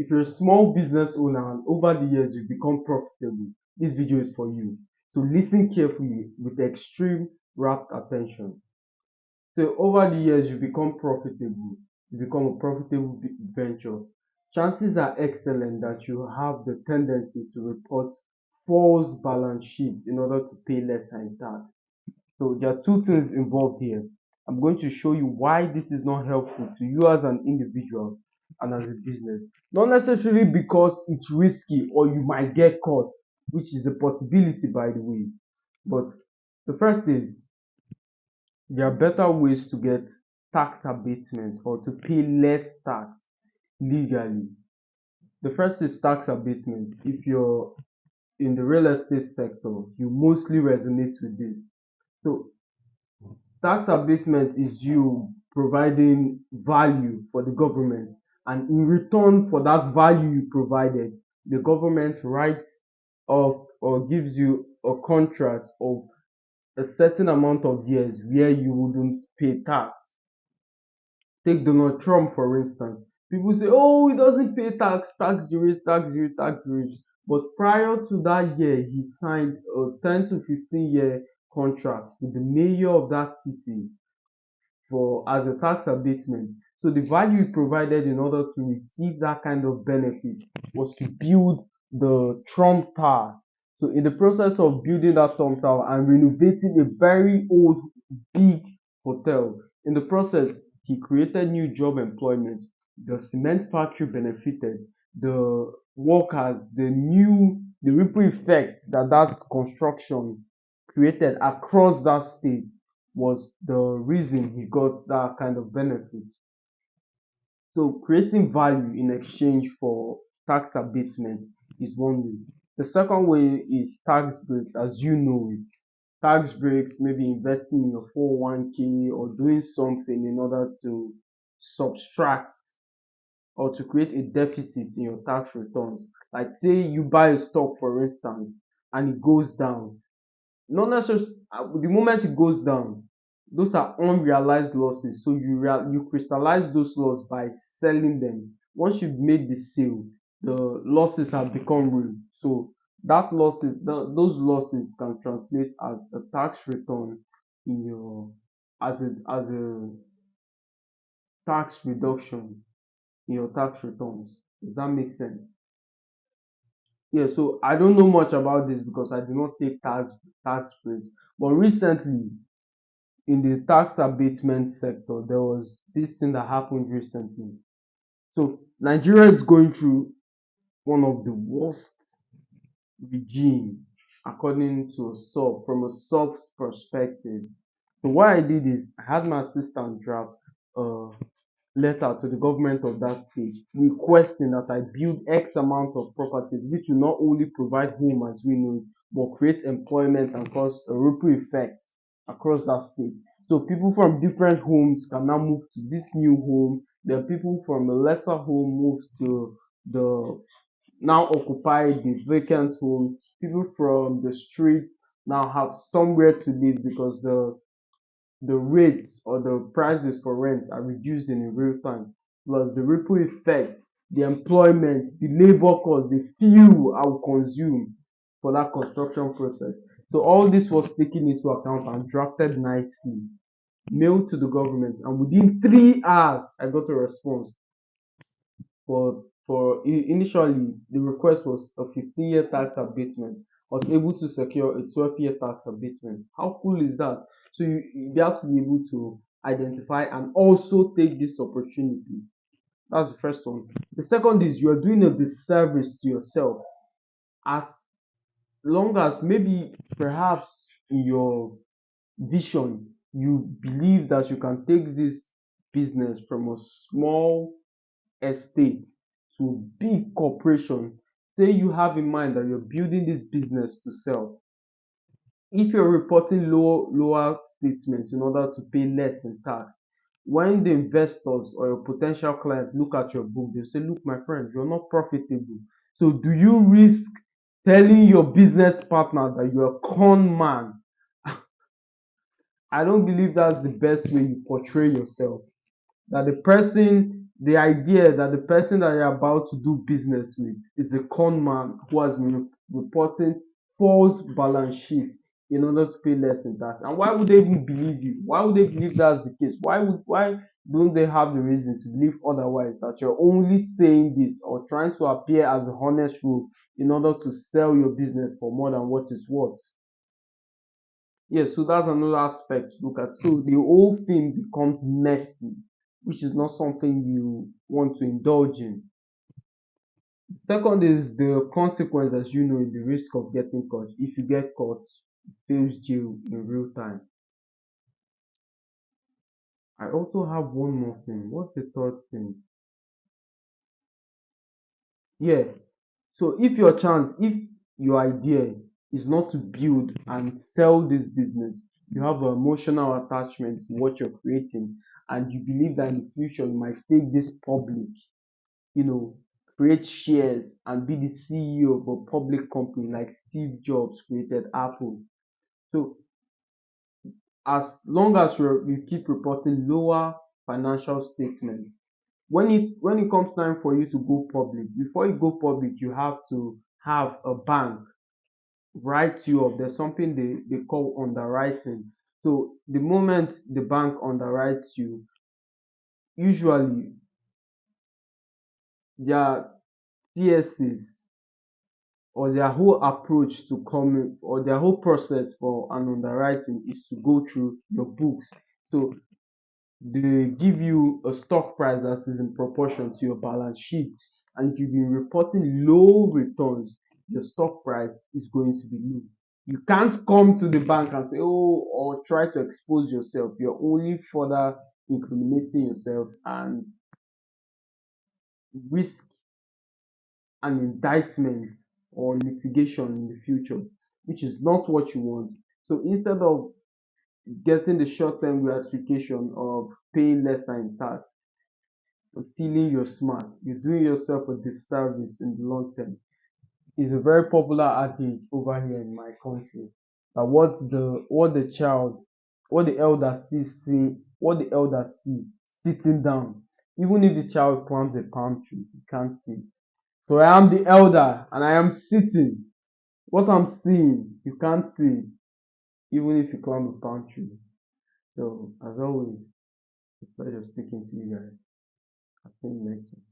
if you're a small business owner and over the years you become profitable, this video is for you. So listen carefully with extreme rapt attention. So over the years you become profitable, you become a profitable venture. Chances are excellent that you have the tendency to report false balance sheet in order to pay less in tax. So there are two things involved here. I'm going to show you why this is not helpful to you as an individual and as a business. Not necessarily because it's risky or you might get caught, which is a possibility by the way. But the first is there are better ways to get tax abatement or to pay less tax legally. The first is tax abatement. If you're in the real estate sector, you mostly resonate with this. So tax abatement is you providing value for the government, and in return for that value you provided, the government writes off or gives you a contract of a certain amount of years where you wouldn't pay tax. Take Donald Trump for instance. People say, oh, he doesn't pay tax, tax juries, tax juries, tax juries. But prior to that year, he signed a 10 to 15-year contract with the mayor of that city for as a tax abatement. So the value he provided in order to receive that kind of benefit was to build the Trump Tower. So in the process of building that Trump Tower and renovating a very old big hotel, in the process he created new job employment. The cement factory benefited, the workers, the ripple effect that that construction created across that state was the reason he got that kind of benefit. So creating value in exchange for tax abatement is one way. The second way is tax breaks, as you know it. Tax breaks, maybe investing in your 401k or doing something in order to subtract or to create a deficit in your tax returns. Like say you buy a stock for instance and it goes down, not necessarily the moment it goes down, those are unrealized losses. So you crystallize those losses by selling them. Once you've made the sale, the losses have become real. So those losses can translate as a tax return in your as a tax reduction in your tax returns. Does that make sense? Yeah, so I don't know much about this because I do not take tax breaks. But recently, in the tax abatement sector, there was this thing that happened recently. So Nigeria is going through one of the worst regime according to a sub from a sub's perspective. So what I did is I had my assistant draft a letter to the government of that state requesting that I build X amount of properties which will not only provide home as we know it, but create employment and cause a ripple effect across that state. So people from different homes can now move to this new home. The people from a lesser home moves to the now occupy the vacant home. People from the street now have somewhere to live because the rates or the prices for rent are reduced in a real time. Plus the ripple effect, the employment, the labor cost, the fuel I will consume for that construction process. So all this was taken into account and drafted nicely, mailed to the government, and within 3 hours I got a response. Initially the request was a 15-year tax abatement. I was able to secure a 12-year tax abatement. How cool is that? So you have to be able to identify and also take these opportunities. That's the first one. The second is you are doing a disservice to yourself as long as maybe perhaps in your vision you believe that you can take this business from a small estate to big corporation. Say you have in mind that you're building this business to sell. If you're reporting lower statements in order to pay less in tax, when the investors or your potential clients look at your book, they say, look, my friend, you're not profitable. So do you risk telling your business partner that you're a con man? I don't believe that's the best way you portray yourself. That the person the idea that the person that you're about to do business with is a con man who has been reporting false balance sheet in order to pay less in tax. And why would they even believe you? Why would they believe that's the case? Why don't they have the reason to believe otherwise, that you're only saying this or trying to appear as a honest rule in order to sell your business for more than what it's worth? Yes, so that's another aspect to look at. So the whole thing becomes messy, which is not something you want to indulge in. Second is the consequence, as you know, in the risk of getting caught. If you get caught, you face jail in real time. I also have one more thing. What's the third thing? Yeah. So if your idea is not to build and sell this business, you have an emotional attachment to what you're creating, and you believe that in the future you might take this public, you know, create shares and be the CEO of a public company like Steve Jobs created Apple. So as long as you keep reporting lower financial statements, when it comes time for you to go public, before you go public, you have to have a bank write you up. There's something they call underwriting. So the moment the bank underwrites you, usually their TSAs or their whole approach to coming or their whole process for an underwriting is to go through your books. So they give you a stock price that is in proportion to your balance sheet. And if you've been reporting low returns, your stock price is going to be low. You can't come to the bank and say, oh, or try to expose yourself. You're only further incriminating yourself and risk an indictment or litigation in the future, which is not what you want. So instead of getting the short-term gratification of paying lesser in tax and feeling you're smart, you're doing yourself a disservice in the long term. It's a very popular adage over here in my country that what the elder sees sitting down, even if the child climbs a palm tree, he can't see. So I am the elder and I am sitting. What I'm seeing, you can't see, even if you climb a palm tree. So as always, it's a pleasure speaking to you guys. I'll see you next time.